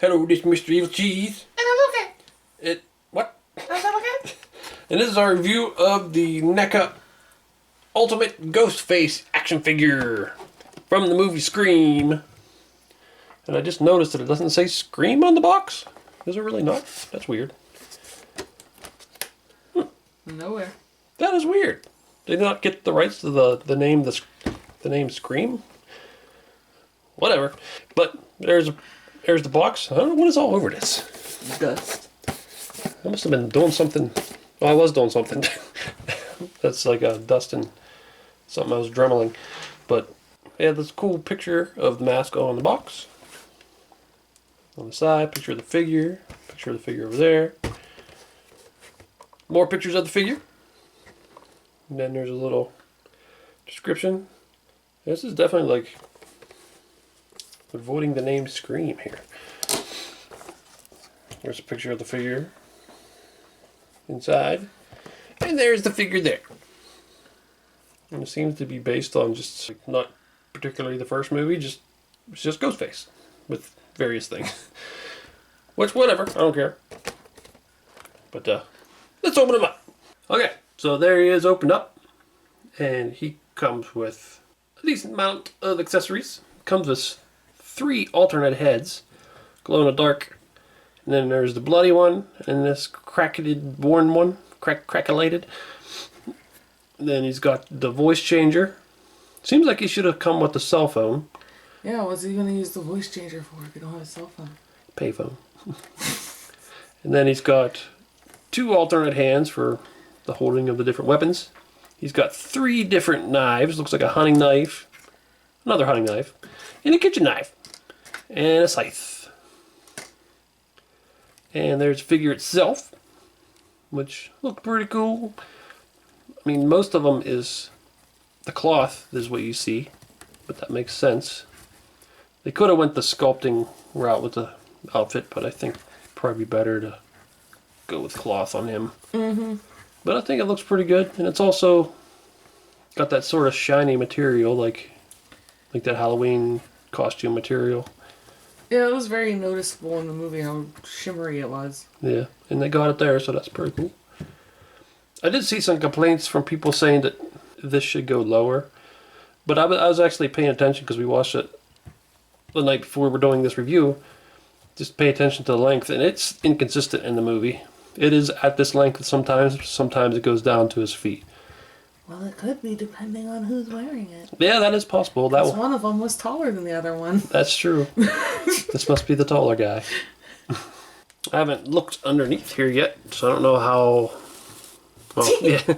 Hello, this is Mr. Evilcheese. And I'm okay. What? I'm okay. And this is our review of the NECA Ultimate Ghostface action figure from the movie Scream. And I just noticed that it doesn't say Scream on the box. Does it really not? That's weird. Nowhere. That is weird. They did not get the rights to the name Scream. Whatever. But there's the box. I don't know what is all over this. Dust. I must have been doing something. Well, I was doing something. That's like a dust and something I was dremeling. But yeah, this cool picture of the mask on the box. On the side, picture of the figure over there. More pictures of the figure. And then there's a little description. This is definitely like avoiding the name Scream here. There's a picture of the figure inside. And there's the figure there. And it seems to be based on just like, not particularly the first movie, it's just Ghostface with various things. Which, whatever, I don't care. But let's open him up. Okay, so there he is opened up. And he comes with a decent amount of accessories. Comes with 3 alternate heads, glow in the dark. And then there's the bloody one, and this cracked worn one, crackulated. And then he's got the voice changer. Seems like he should have come with the cell phone. Yeah, what's he going to use the voice changer for if he don't have a cell phone? Payphone. And then he's got 2 alternate hands for the holding of the different weapons. He's got 3 different knives. Looks like a hunting knife, another hunting knife, and a kitchen knife, and a scythe. And there's the figure itself, which looked pretty cool. I mean, most of them is the cloth is what you see, but that makes sense. They could have went the sculpting route with the outfit, but I think it'd probably be better to go with cloth on him. Mm-hmm. But I think it looks pretty good, and it's also got that sort of shiny material, like that Halloween costume material. Yeah, it was very noticeable in the movie how shimmery it was. Yeah, and they got it there, so that's pretty cool. I did see some complaints from people saying that this should go lower, but I was actually paying attention because we watched it the night before we were doing this review. Just pay attention to the length, and it's inconsistent in the movie. It is at this length sometimes it goes down to his feet. Well, it could be depending on who's wearing it. Yeah, that is possible. That one of them was taller than the other one. That's true. This must be the taller guy. I haven't looked underneath here yet, so I don't know how... Well, yeah.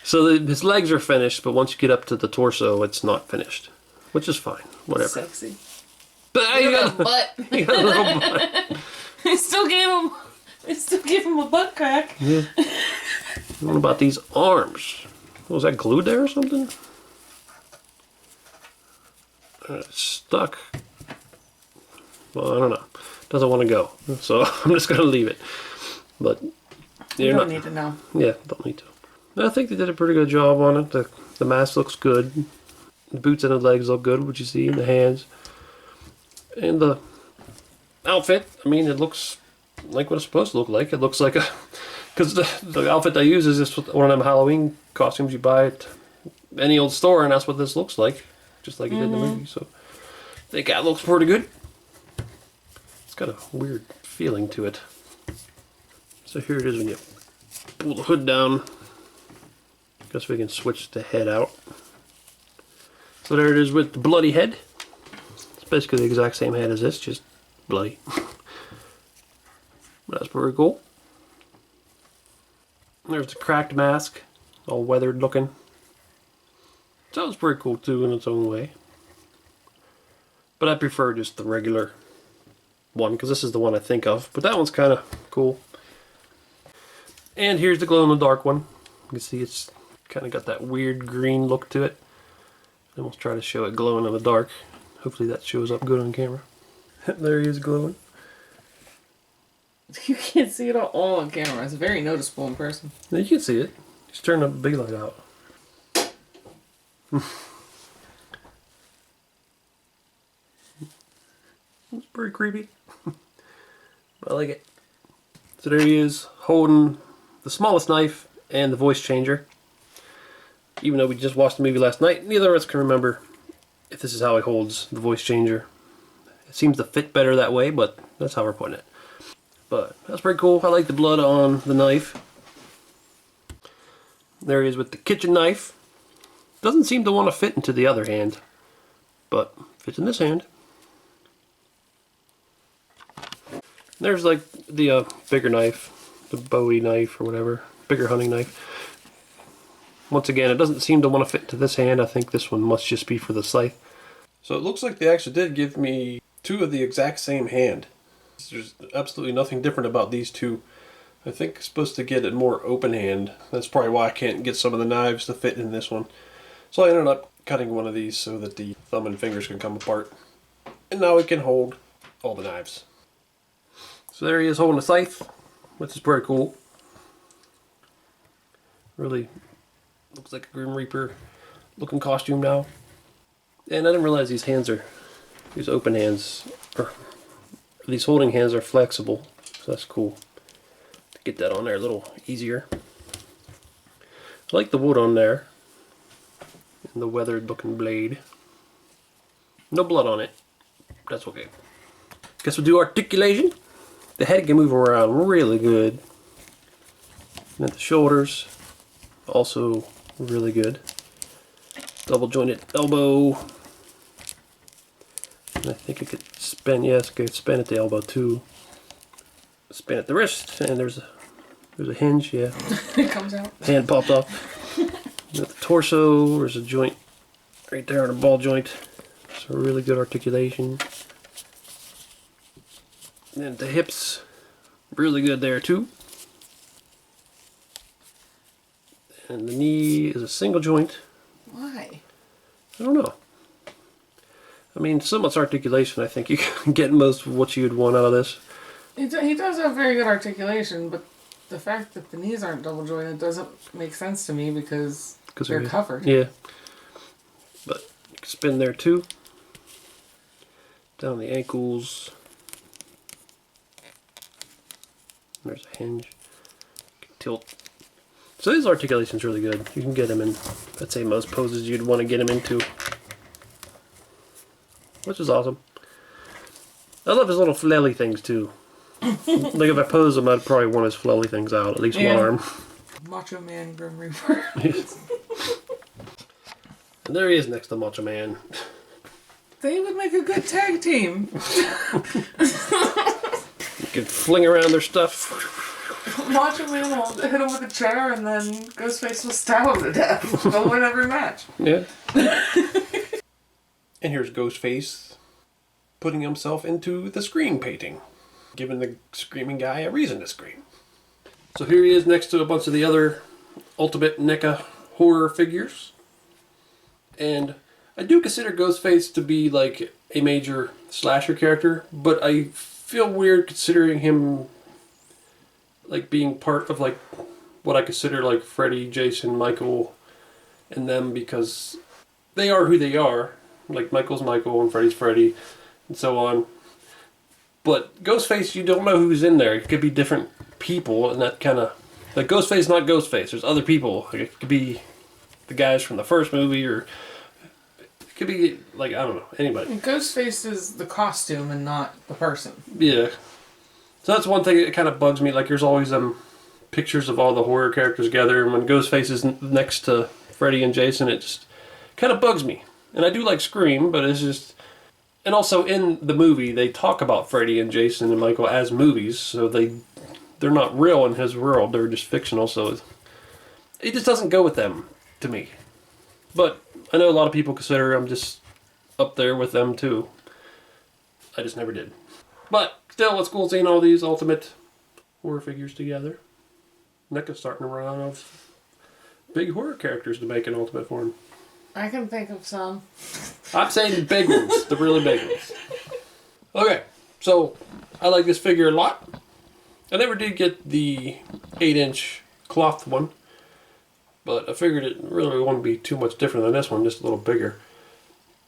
So his legs are finished, but once you get up to the torso, it's not finished. Which is fine. Whatever. Sexy. But You got a butt. You got a little butt. I still gave him a butt crack. Yeah. What about these arms? Was that glued there or something? It's stuck. Well, I don't know. Doesn't want to go, so I'm just gonna leave it. But you don't need to know. Yeah, don't need to. I think they did a pretty good job on it. The mask looks good. The boots and the legs look good. What you see in the hands and the outfit. I mean, it looks like what it's supposed to look like. It looks like a... Because the outfit they use is just one of them Halloween costumes you buy at any old store, and that's what this looks like. Just like it did in the movie. So I think that looks pretty good. It's got a weird feeling to it. So here it is when you pull the hood down. Guess we can switch the head out. So there it is with the bloody head. It's basically the exact same head as this, just bloody. That's pretty cool. There's the cracked mask, all weathered looking. So that was pretty cool too in its own way. But I prefer just the regular one because this is the one I think of. But that one's kind of cool. And here's the glow in the dark one. You can see it's kind of got that weird green look to it. And we'll try to show it glowing in the dark. Hopefully that shows up good on camera. There he is glowing. You can't see it all on camera. It's very noticeable in person. Yeah, you can see it. Just turn the big light out. It's pretty creepy. I like it. So there he is, holding the smallest knife and the voice changer. Even though we just watched the movie last night, neither of us can remember if this is how he holds the voice changer. It seems to fit better that way, but that's how we're putting it. But that's pretty cool. I like the blood on the knife. There he is with the kitchen knife. Doesn't seem to want to fit into the other hand, but fits in this hand. There's like the bigger knife, the Bowie knife or whatever, bigger hunting knife. Once again, it doesn't seem to want to fit into this hand. I think this one must just be for the scythe. So it looks like they actually did give me two of the exact same hand. There's absolutely nothing different about these two. I think I'm supposed to get a more open hand. That's probably why I can't get some of the knives to fit in this one. So I ended up cutting one of these so that the thumb and fingers can come apart. And now it can hold all the knives. So there he is holding a scythe, which is pretty cool. Really looks like a Grim Reaper looking costume now. And I didn't realize these open hands, or these holding hands are flexible. So that's cool. To get that on there a little easier. I like the wood on there. And the weathered looking blade. No blood on it. That's okay. Guess we'll do articulation. The head can move around really good. And then the shoulders, also really good. Double jointed elbow. And I think it could spin, yes, it could spin at the elbow too. Spin at the wrist, and there's a hinge, yeah. It comes out. Hand popped off. At the torso, there's a joint right there on a ball joint. So really good articulation. And the hips, really good there too. And the knee is a single joint. Why? I don't know. I mean, so much articulation, I think you can get most of what you'd want out of this. He does have very good articulation, but the fact that the knees aren't double jointed doesn't make sense to me because they're covered. Yeah. But you can spin there too. Down the ankles. There's a hinge. You can tilt. So his articulation's really good. You can get him in, I'd say, most poses you'd want to get him into. Which is awesome. I love his little flelly things too. Like if I pose him, I'd probably want his flelly things out, at least one arm. Macho Man Grim Reaper. And there he is next to Macho Man. They would make a good tag team. You could fling around their stuff. Macho Man will hit him with a chair and then Ghostface will stab him to death. They'll win every match. Yeah. And here's Ghostface putting himself into the scream painting, giving the screaming guy a reason to scream. So here he is next to a bunch of the other Ultimate NECA horror figures. And I do consider Ghostface to be like a major slasher character, but I feel weird considering him like being part of like what I consider like Freddy, Jason, Michael, and them, because they are who they are. Like Michael's Michael and Freddy's Freddy and so on. But Ghostface, you don't know who's in there. It could be different people, and that kind of... Like Ghostface is not Ghostface. There's other people. Like, it could be the guys from the first movie, or it could be, like, I don't know, anybody. Ghostface is the costume and not the person. Yeah. So that's one thing that kind of bugs me. Like, there's always pictures of all the horror characters together, and when Ghostface is next to Freddy and Jason, it just kind of bugs me. And I do like Scream, but it's just... And also in the movie, they talk about Freddy and Jason and Michael as movies, so they're not real in his world, they're just fictional, so it just doesn't go with them, to me. But I know a lot of people consider I'm just up there with them too. I just never did. But still, it's cool seeing all these Ultimate horror figures together. NECA's starting to run out of big horror characters to make an Ultimate form. I can think of some. I'm saying the big ones, the really big ones. Okay, so I like this figure a lot. I never did get the 8-inch cloth one, but I figured it really wouldn't be too much different than this one, just a little bigger.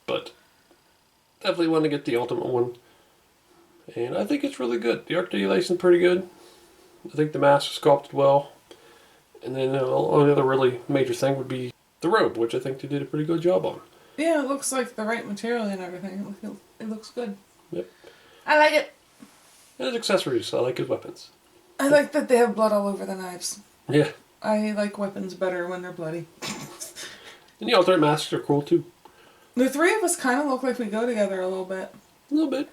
But definitely want to get the Ultimate one. And I think it's really good. The articulation is pretty good. I think the mask is sculpted well. And then the only other really major thing would be the robe, which I think they did a pretty good job on. Yeah, it looks like the right material and everything. It looks good. Yep. I like it. And his accessories. I like his weapons. I like that they have blood all over the knives. Yeah. I like weapons better when they're bloody. And the alternate masks are cool too. The three of us kind of look like we go together a little bit. A little bit.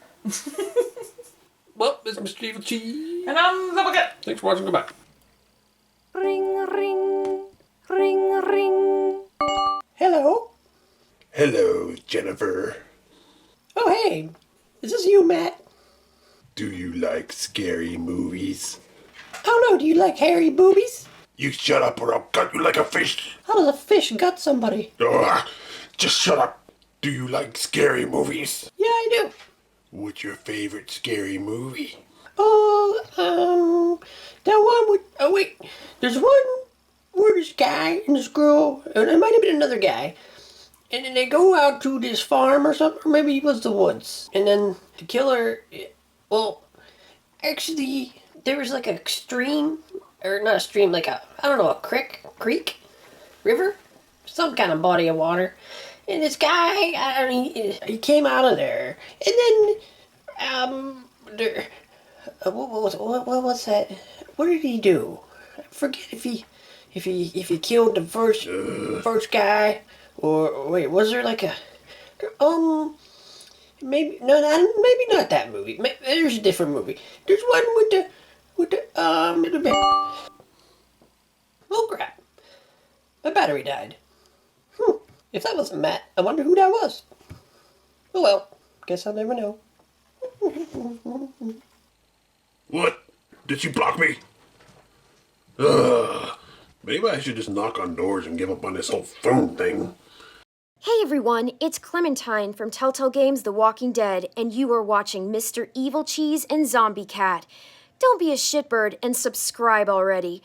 Well, this is Mr. Evilcheese. And I'm the bucket. Thanks for watching. Goodbye. Ring, ring, ring, ring. Hello. Hello, Jennifer. Oh, hey. Is this you, Matt? Do you like scary movies? Oh, no. Do you like hairy boobies? You shut up or I'll cut you like a fish. How does a fish gut somebody? Ugh, just shut up. Do you like scary movies? Yeah, I do. What's your favorite scary movie? Oh, that one with... Oh, wait. There's one where this guy and this girl, and it might have been another guy, and then they go out to this farm or something, or maybe it was the woods. And then the killer... Well, actually, there was like a stream, or not a stream, like a, I don't know, a creek, river, some kind of body of water. And this guy, he came out of there, and then, what was that? What did he do? I forget if he killed the first guy, or wait, was there like a, maybe not that movie. There's a different movie. There's one with the oh crap, my battery died. If that wasn't Matt, I wonder who that was. Oh well, guess I'll never know. What? Did she block me? Ugh. Maybe I should just knock on doors and give up on this whole phone thing. Hey everyone, it's Clementine from Telltale Games The Walking Dead, and you are watching Mr. Evilcheese and Zombie Cat. Don't be a shitbird and subscribe already.